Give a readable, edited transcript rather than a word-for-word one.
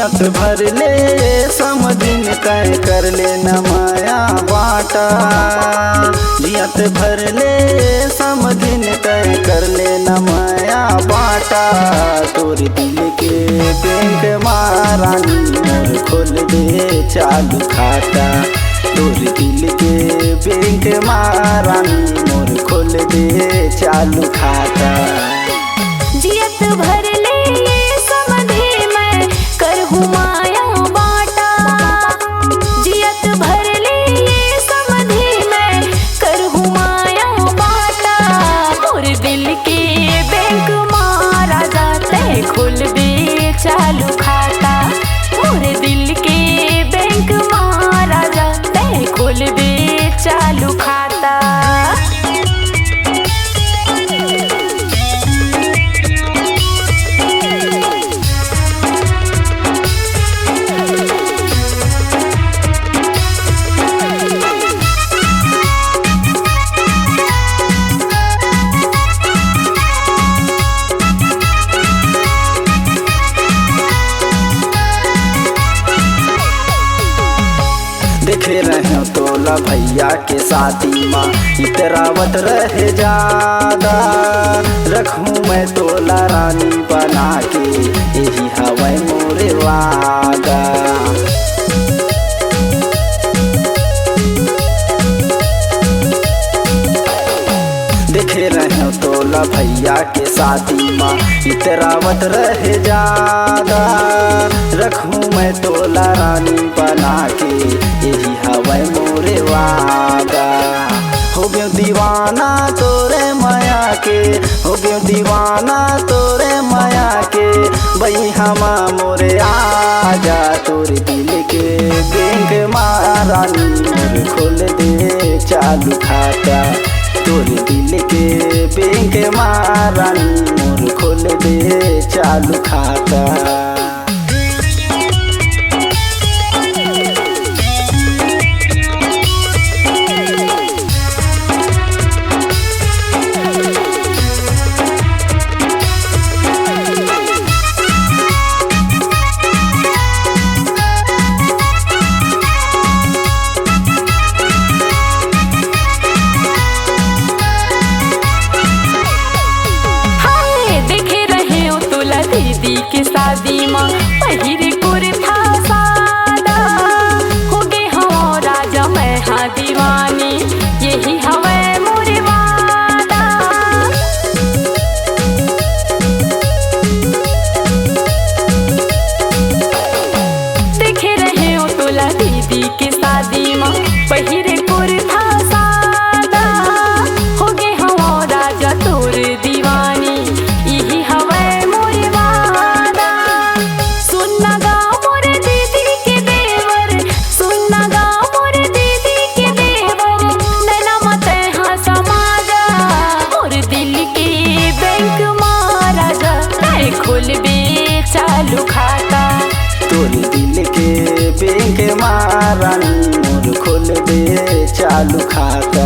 जियत भर ले समझिन तय कर ले न माया बाटा। जियत भर ले समझिन तय कर ले न माया बाटा। तोर दिल के बैंक महारानी मोर खोल दे चालू खाता। तोर दिल के बैंक महारानी मोर खोल दे चालू खाता। जियत भर ले समझे मैं करहूँ माया बाटा। जियत भर ले समझे मैं करहूँ माया बाटा। मोर दिल के बैंक महाराजा तय खोल दे चालू खाता। मोर दिल के बैंक महाराजा तय खोल दे चालू खाता। देखे रहे तोला भैया के शादी माँ इतरावत रहे ज्यादा। रखूँ मैं तोला रानी बना के यही हवाई मोरे वादा। देखे रहे तोला भैया के शादी माँ इतरावत रहे ज्यादा। रखूँ मैं तोला रानी बना के यही हवाई मोरे वादा। हो गयो दीवाना तोरे माया के, हो गयो दीवाना तोरे माया के। बई हमा मोरे आजा तोर दिल के बैंक महारानी मोर खोल दे चालू खाता। तोर दिल के बैंक महारानी मोर खोल दे चालू खाता। दीदी के शादी माँ पहिरे कुर्ता सादा। हो गे हाँ राजा मैं हाँ दीवानी यही हवे मोरे वादा। देखे रहे हो तोला दीदी के शादी माँ पहिरे कुर्ता सादा। हो गे हाँ राजा तोर दीवानी यही हवे चालू खाता। तोर दिल के बैंक महारानी मोर खोल दे चालू खाता।